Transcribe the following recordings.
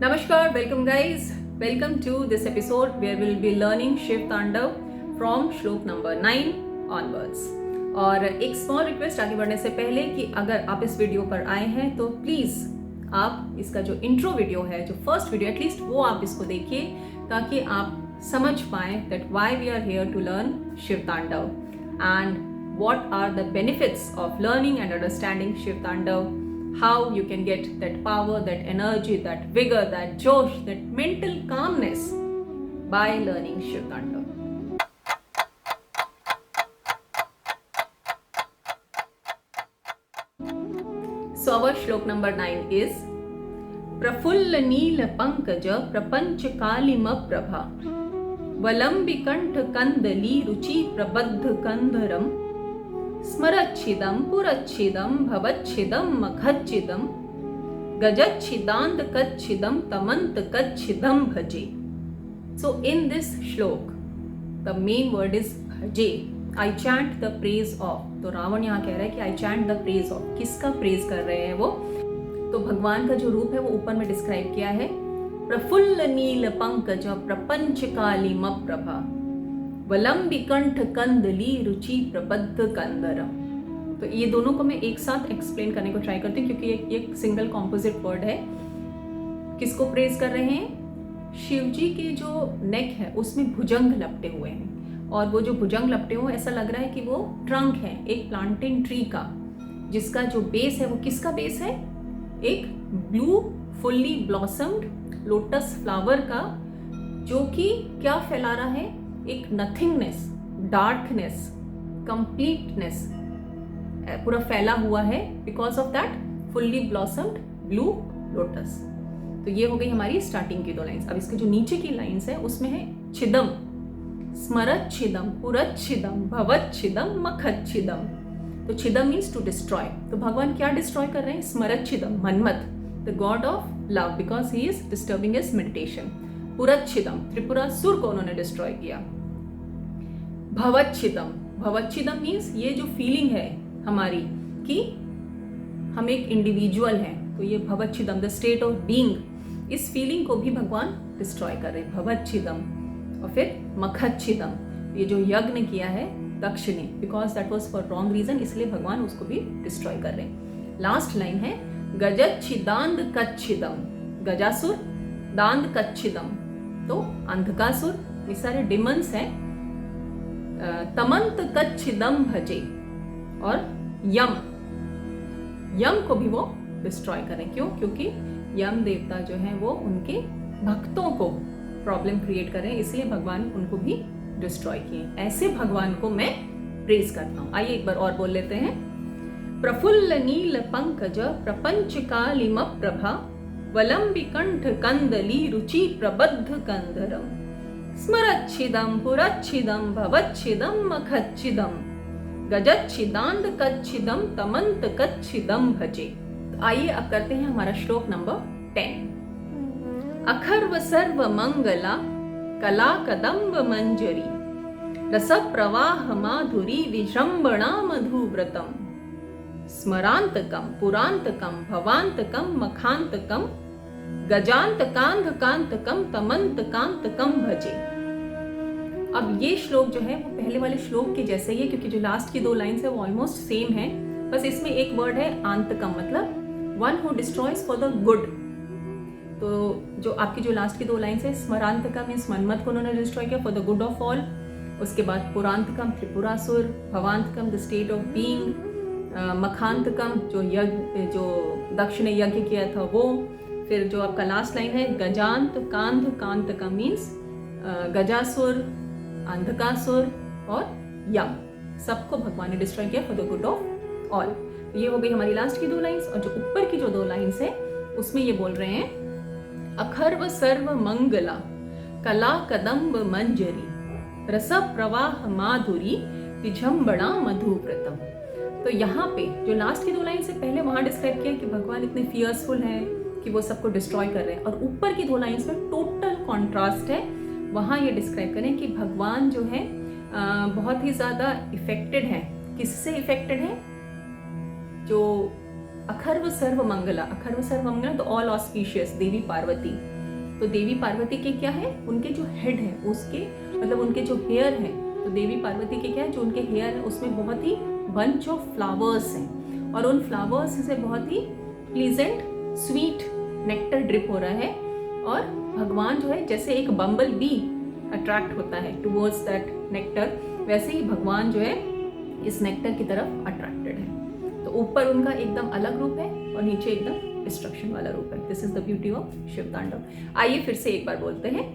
Namaskar, welcome guys. Welcome to this episode where we'll be learning Shiv Tandav from श्लोक number 9 onwards. और एक small request आगे बढ़ने से पहले कि अगर आप इस वीडियो पर आए हैं तो प्लीज़ आप इसका जो इंट्रो वीडियो है, जो फर्स्ट वीडियो एटलीस्ट वो आप इसको देखिए ताकि आप समझ पाएँ that why we are here to learn Shiv Tandav and what are the benefits of learning and understanding Shiv Tandav, how you can get that power, that energy, that vigor, that josh, that mental calmness by learning Shiv Tandav. So our shlok number 9 is Prafulla Neela Pankaja Prapanch Kalima Prabha Valambikantha Kandali Ruchi Prabadha Kandharam स्मरच्छिदं पुरच्छिदं भवच्छिदं मखच्छिदं गजच्छिदांत कच्छिदं तमंत कच्छिदं भजे. So in this shlok, the main word is bhaje. I chant the praise of. तो रावण यहाँ कह रहा है कि I chant the praise of. किसका praise कर रहे हैं वो? तो भगवान का जो रूप है वो ऊपर में डिस्क्राइब किया है. प्रफुल्ल नील पंकज प्रपंच कालिम प्रभा वलंबिकंठ कंदली रुचि प्रबद्ध कंदरम. तो ये दोनों को मैं एक साथ एक्सप्लेन करने को ट्राई करती हूँ क्योंकि एक सिंगल कॉम्पोजिट वर्ड है. किसको प्रेज कर रहे हैं? शिव जी के जो नेक है उसमें भुजंग लपटे हुए हैं और वो जो भुजंग लपटे हुए ऐसा लग रहा है कि वो ट्रंक है एक प्लांटेन ट्री का, जिसका जो बेस है वो किसका बेस है? एक blue fully blossomed lotus flower का, जो कि क्या फैला रहा है? एक नथिंगनेस, डार्कनेस, कंप्लीटनेस पूरा फैला हुआ है because of that fully blossomed blue lotus. तो ये हो गई हमारी स्टार्टिंग की दो लाइंस. अब इसके जो नीचे की लाइंस है उसमें है छिदम, स्मरच्छिदम, पुरच्छिदम, भवच्छिदम, मखच्छिदम. तो छिदम मीन्स टू डिस्ट्रॉय. तो भगवान क्या डिस्ट्रॉय कर रहे हैं? स्मरच्छिदम, Manmatha, the god of love, because he is disturbing his meditation. पुरच्छिदम, त्रिपुरासुर को उन्होंने डिस्ट्रॉय किया. भवच्छिदम, भवच्छिदम मीन्स ये जो फीलिंग है हमारी कि हम एक इंडिविजुअल हैं, तो ये भवच्छिदम, द स्टेट ऑफ बीइंग, इस फीलिंग को भी भगवान डिस्ट्रॉय कर रहे हैं. भवच्छिदम. और फिर मखच्छिदम, ये जो यज्ञ किया है दक्ष ने, because that was for wrong reason, इसलिए भगवान उसको भी डिस्ट्रॉय कर रहे हैं. लास्ट लाइन है गजच्छिदांत कच्छिदम, गजासुर, दांत कच्छिदम तो अंधकासुर, ये सारे डिमंस हैं. तमंत कच्छिदम भजे, और यम, यम को भी वो डिस्ट्रॉय करें. क्यों? क्योंकि यम देवता जो हैं वो उनके भक्तों को प्रॉब्लम क्रिएट कर रहे हैं, इसलिए भगवान उनको भी डिस्ट्रॉय किए. ऐसे भगवान को मैं प्रेज करता हूँ. आइए एक बार और बोल लेते हैं. प्रफुल्ल नील पंकज प्रपंच कालिम प्रभा वलंबिकंठ कंदली रुचि प्रबद्ध कंदरम स्मरच्छिदं पुरच्छिदं भवच्छिदं मखच्छिदं गजच्छिदांत कच्छिदं तमंत कच्छिदं भजे. तो आइए अब करते हैं हमारा श्लोक नंबर 10. अखर्व सर्व मंगला कला कदम्ब मंजरी रस प्रवाह माधुरी विजृंभणा मधुव्रतम स्मरांतकम पुरांतकम भवांतकम मखांतकम गजांतकांधकांतकम तमंतकांतकम भजे. अब ये श्लोक जो है वो पहले वाले श्लोक के जैसे ही है, क्योंकि जो लास्ट की दो लाइन्स है वो ऑलमोस्ट सेम है, बस इसमें एक वर्ड है आंतकम, मतलब one who destroys for the good. तो जो आपकी जो लास्ट की दो लाइन्स है, स्मरांतकम मीन्स मनमथ को उन्होंने डिस्ट्रॉय किया for the good of all. उसके बाद पुरांतकम त्रिपुरासुर, भवांतकम द स्टेट ऑफ बीइंग, मखांतकम जो दक्ष ने यज्ञ किया था वो. फिर जो आपका लास्ट लाइन है गजांत कांध कांतकम मीन्स गजासुर, अंधकासुर और यम, सबको भगवान ने डिस्ट्रॉय किया for the good of all. तो ये हो गई हमारी लास्ट की दो लाइंस. और जो ऊपर की जो दो लाइंस है उसमें ये बोल रहे हैं अखर्व सर्व मंगला कला कदम्ब मंजरी रस प्रवाह माधुरी विजृंभणा मधुव्रतम. तो यहाँ पे जो लास्ट की दो लाइन से पहले वहां डिस्क्राइब किया कि भगवान इतने फियर्सफुल हैं कि वो सबको डिस्ट्रॉय कर रहे हैं, और ऊपर की दो लाइंस में टोटल कॉन्ट्रास्ट है. वहाँ ये डिस्क्राइब करें कि भगवान जो है बहुत ही ज़्यादा इफेक्टेड है. किससे इफेक्टेड है? जो अखर्व सर्व मंगला, अखर्व सर्व मंगला तो ऑल ऑस्पिशियस देवी पार्वती, तो देवी पार्वती के क्या है, उनके जो हेड है उसके मतलब उनके जो हेयर है, तो देवी पार्वती के क्या है, जो उनके हेयर है उसमें बहुत ही बंच ऑफ फ्लावर्स हैं और उन फ्लावर्स से बहुत ही प्लीजेंट स्वीट नेक्टर ड्रिप हो रहा है और भगवान जो है जैसे एक बम्बल बी अट्रैक्ट होता है टुवर्ड्स दैट नेक्टर, वैसे ही भगवान जो है इस नेक्टर की तरफ अट्रैक्टेड है। तो ऊपर उनका एकदम अलग रूप है और नीचे एकदम डिस्ट्रक्शन वाला रूप है। This is the beauty of Shiv Tandav. आइए फिर से एक बार बोलते हैं।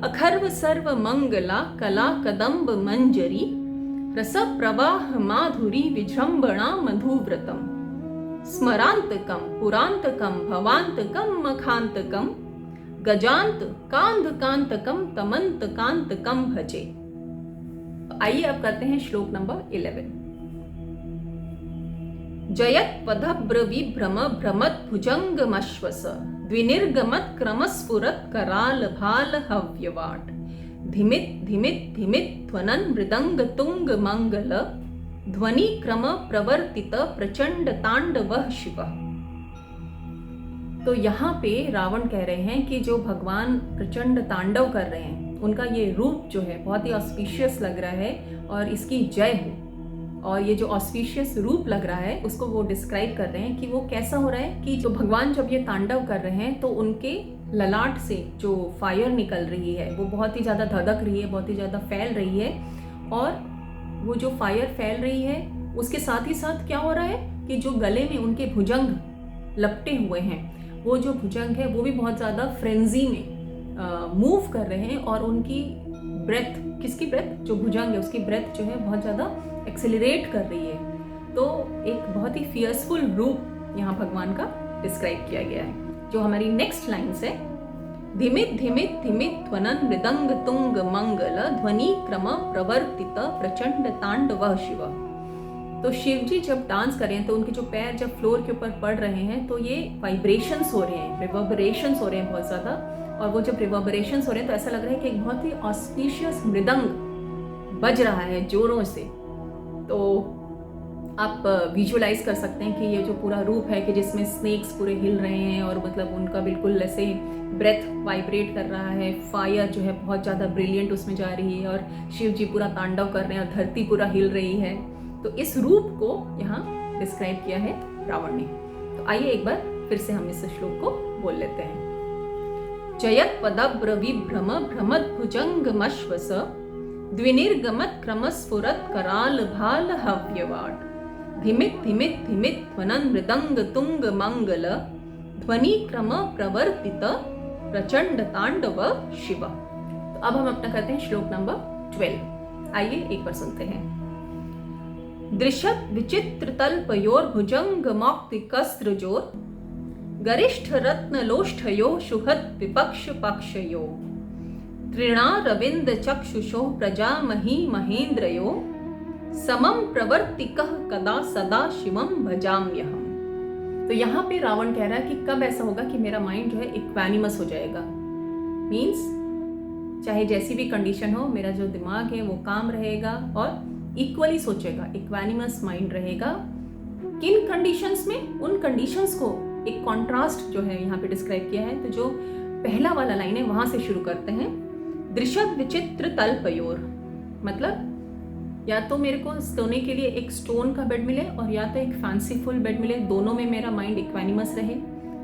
अखर्व सर्व मंगला कला कदम्ब मंजरी रस प्रवाह माधुरी विजृंभणा मधुव्रतम स्मरांतकम पुरांतकम भवांतकम मखांतकम गजांत कांध कांतकम तमंत कांतकम भजे। आइए अब करते हैं श्लोक नंबर 11। जयत पदभ्र विभ्रम भ्रमत भुजंगमश्वस द्विनिर्गमत क्रमस्फुरत कराल भाल हव्यवाट धिमित धिमित धिमित ध्वनन मृदंग तुंग मंगल ध्वनि क्रम प्रवर्तित प्रचंड तांडव शिव। तो यहाँ पे रावण कह रहे हैं कि जो भगवान प्रचंड तांडव कर रहे हैं उनका ये रूप जो है बहुत ही ऑस्पिशियस लग रहा है और इसकी जय हो। और ये जो ऑस्पिशियस रूप लग रहा है उसको वो डिस्क्राइब कर रहे हैं कि वो कैसा हो रहा है कि जो भगवान जब ये तांडव कर रहे हैं तो उनके ललाट से जो फायर निकल रही है वो बहुत ही ज़्यादा धधक रही है, बहुत ही ज़्यादा फैल रही है। और वो जो फायर फैल रही है उसके साथ ही साथ क्या हो रहा है कि जो गले में उनके भुजंग लपटे हुए हैं, वो जो भुजंग है वो भी बहुत ज़्यादा फ्रेंजी में मूव कर रहे हैं और उनकी ब्रेथ, किसकी ब्रेथ, जो भुजंग है उसकी ब्रेथ जो है बहुत ज़्यादा एक्सेलरेट कर रही है। तो एक बहुत ही फियर्सफुल रूप यहाँ भगवान का डिस्क्राइब किया गया है। जो हमारी नेक्स्ट लाइन्स है, धिमित धिमित धिमित ध्वनन मृदंग तुंग मंगल ध्वनि क्रम प्रवर्तित प्रचंड तांडव शिव। तो शिव जी जब डांस कर रहे हैं तो उनके जो पैर जब फ्लोर के ऊपर पड़ रहे हैं तो ये वाइब्रेशंस हो रहे हैं, रिवर्बरेशंस हो रहे हैं बहुत ज़्यादा। और वो जब रिवर्बरेशंस हो रहे हैं तो ऐसा लग रहा है कि एक बहुत ही ऑस्पिशियस मृदंग बज रहा है जोरों से। तो आप विजुअलाइज कर सकते हैं कि ये जो पूरा रूप है कि जिसमें स्नेक्स पूरे हिल रहे हैं और मतलब उनका बिल्कुल ऐसे ब्रेथ वाइब्रेट कर रहा है, फायर जो है बहुत ज़्यादा ब्रिलियंट उसमें जा रही है और शिव जी पूरा तांडव कर रहे हैं और धरती पूरा हिल रही है। तो इस रूप को यहाँ डिस्क्राइब किया है रावण ने। तो आइए एक बार फिर से हम इस श्लोक को बोल लेते हैं। जयत पदभ्र विभ्रम भ्रमत भुजंगमश्वस द्विनिर्गमत क्रमस्फुरत कराल भाल हव्यवाट धिमित धिमित धिमित ध्वनन मृदंग तुंग मंगल ध्वनि क्रम प्रवर्तित प्रचंड तांडव शिव। तो अब हम अपना करते हैं श्लोक नंबर 12। आइए एक बार सुनते हैं। दृशत विचित्र तल्पयोर भुजंग मौक्तिकस्त्रजोर गरिष्ठ रत्न लोष्ठयो शुहत विपक्ष पक्षयो तृणारविंद चक्षुषो प्रजामही महेन्द्रयो समम प्रवर्तिकः कदा सदा शिवम भजाम्यहम्। तो यहाँ पे रावण कह रहा है कि कब ऐसा होगा कि मेरा माइंड जो है इक्वानिमस हो जाएगा। मीन्स चाहे जैसी भी कंडीशन हो मेरा जो दिमाग है वो काम रहेगा और इक्वली सोचेगा, इक्वानिमस माइंड रहेगा। किन कंडीशंस में? उन कंडीशंस को एक कॉन्ट्रास्ट जो है यहाँ पे डिस्क्राइब किया है। तो जो पहला वाला लाइन है वहां से शुरू करते हैं। दृशत विचित्र तल्पयोर, मतलब या तो मेरे को सोने के लिए एक स्टोन का बेड मिले और या तो एक फैंसीफुल बेड मिले, दोनों में मेरा माइंड इक्वानिमस रहे।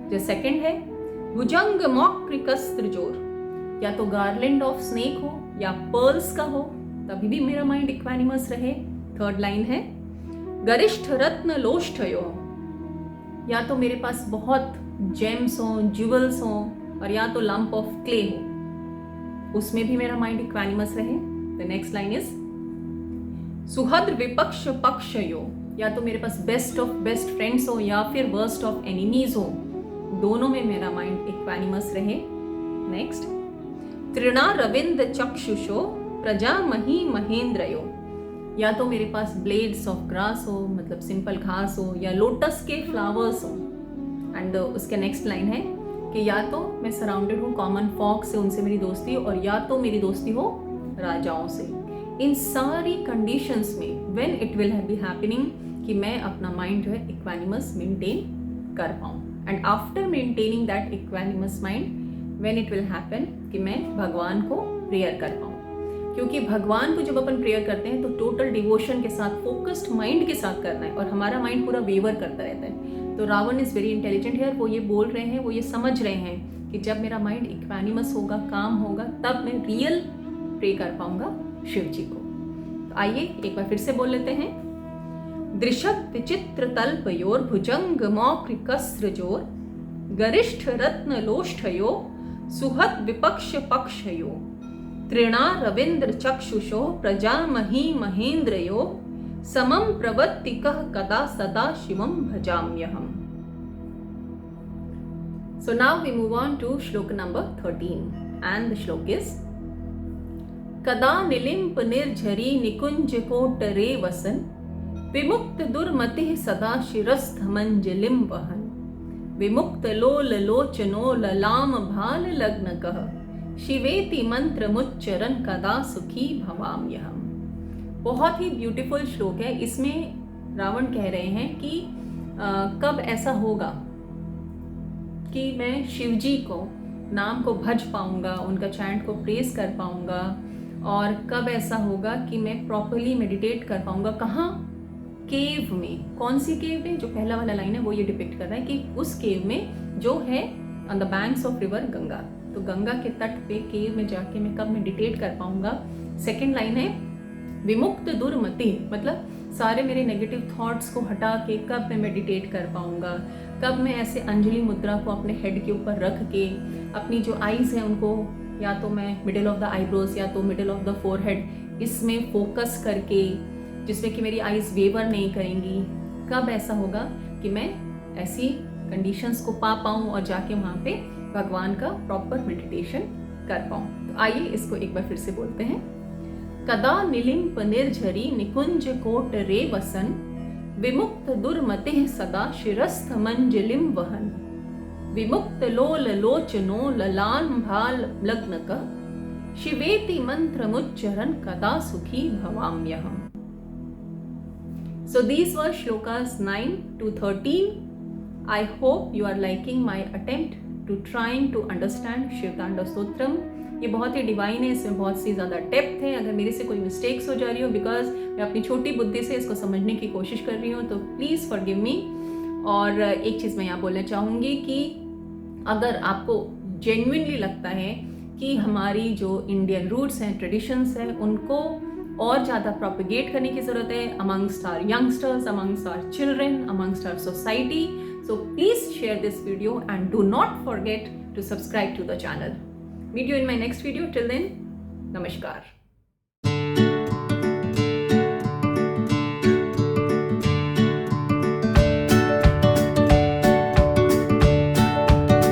जो सेकंड है भुजंग मौक्तिकस्त्रजोर, या तो गार्लैंड ऑफ स्नेक हो या पर्ल्स का हो, तभी भी मेरा माइंड इक्वानिमस रहे। थर्ड लाइन है गरिष्ठ रत्न लोष्ठयो, या तो मेरे पास बहुत जेम्स हो, ज्वेल्स हो और या तो लंप ऑफ क्ले हो, उसमें भी मेरा माइंड इक्वानिमस रहे। The next line is Suhad विपक्ष पक्षयो, या तो मेरे पास बेस्ट ऑफ बेस्ट फ्रेंड्स हो या फिर वर्स्ट ऑफ एनिमीज हो, दोनों में मेरा माइंड इक्वानिमस रहे। नेक्स्ट तृणा रविंद चक्षुषो प्रजामही महेन्द्रयो, या तो मेरे पास ब्लेड्स ऑफ ग्रास हो, मतलब सिंपल घास हो, या लोटस के फ्लावर्स हो। एंड उसके नेक्स्ट लाइन है कि या तो मैं सराउंडेड हूँ कॉमन फॉक से, उनसे मेरी दोस्ती हो, और या तो मेरी दोस्ती हो राजाओं से। इन सारी कंडीशंस में when it will be happening कि मैं अपना माइंड जो है इक्वानिमस मेंटेन कर पाऊँ। And after maintaining that equanimous mind when it will happen कि मैं भगवान को प्रेयर कर पाऊँ। क्योंकि भगवान को जब अपन प्रेयर करते हैं तो टोटल डिवोशन के साथ, फोकस्ड माइंड के साथ करना है, और हमारा माइंड पूरा वेवर करता रहता है। तो Ravan is very intelligent here, वो ये बोल रहे हैं, वो ये समझ रहे हैं कि जब मेरा माइंड इक्वानिमस होगा, काम होगा, तब मैं रियल प्रे कर पाऊंगा शिव जी को। तो आइए एक बार फिर से बोल लेते हैं। दृशत विचित्र तल्पयोर भुजंग मौक्रिकस्रजोर गरिष्ठ रत्न लोष्ठयो सुहत विपक्ष पक्षयो तृणा रविंद्र चक्षुषो प्रजामही महेन्द्रयो समम प्रवत्तिकः कदा सदा Shivam भजाम्यहम्। So now we move on to shloka number 13, and the shlok is कदा निलिम्प निर्झरी निकुंज कोटरे वसन विमुक्त दुर्मतिः सदा शिरस्थ मंजलिम वहन विमुक्त लोल लोचनो ललाम भाल लग्नकः शिवेति मंत्र मुच्चरन कदा सुखी भवाम्यहम्। बहुत ही ब्यूटीफुल श्लोक है। इसमें रावण कह रहे हैं कि कब ऐसा होगा कि मैं शिवजी को नाम को भज पाऊंगा, उनका चैंट को प्रेस कर पाऊंगा, और कब ऐसा होगा कि मैं प्रॉपरली मेडिटेट कर पाऊंगा। कहाँ? केव में। कौन सी केव में? जो पहला वाला लाइन है वो ये डिपिक्ट कर रहा है कि उस केव में जो है on the banks of river Ganga. तो गंगा के तट पे केव में जाके मैं कब मेडिटेट कर पाऊंगा। सेकेंड लाइन है विमुक्त दुर्मति, मतलब सारे मेरे नेगेटिव थॉट्स को हटा के कब मैं मेडिटेट कर पाऊंगा। कब मैं ऐसे अंजलि मुद्रा को अपने हेड के ऊपर रख के अपनी जो आईज है उनको या तो मैं मिडिल ऑफ द आईब्रोज या तो मिडिल ऑफ द फोरहेड इसमें फोकस करके, जिसमें कि मेरी आईज वेवर नहीं करेंगी। कब ऐसा होगा कि मैं ऐसी कंडीशंस को पा पाऊँ और जाके वहाँ पे भगवान का प्रॉपर मेडिटेशन कर पाऊँ। तो आइए इसको एक बार फिर से बोलते हैं। कदा निलिम्प निर्झरी निकुंज कोट रे वसन विमुक्त दुर्मतिः सदा शिरस्थ मंजलिम वहन विमुक्त लोल लोचनो ललान भाल लग्नकः शिवेति मंत्र मुच्चरन कदा सुखी भवाम्यहम्। So these were shlokas 9 to 13. I hope you are liking my attempt to trying to understand Shiv तांडव स्तोत्रम। ये बहुत ही डिवाइन है, इसमें बहुत सी ज़्यादा डेप्थ है। अगर मेरे से कोई मिस्टेक्स हो जा रही हो बिकॉज मैं अपनी छोटी बुद्धि से इसको समझने की कोशिश कर रही हूँ, तो प्लीज़ फॉरगिव मी। और एक चीज़ मैं यहाँ बोलना चाहूँगी कि अगर आपको जेन्युइनली लगता है कि हमारी जो इंडियन रूट्स हैं, ट्रेडिशंस हैं, उनको और ज़्यादा प्रोपिगेट करने की ज़रूरत है amongst our youngsters, amongst our children, amongst our society, so please share this video and do not forget to subscribe to the channel. Meet you in my next video. Till then, namaskar.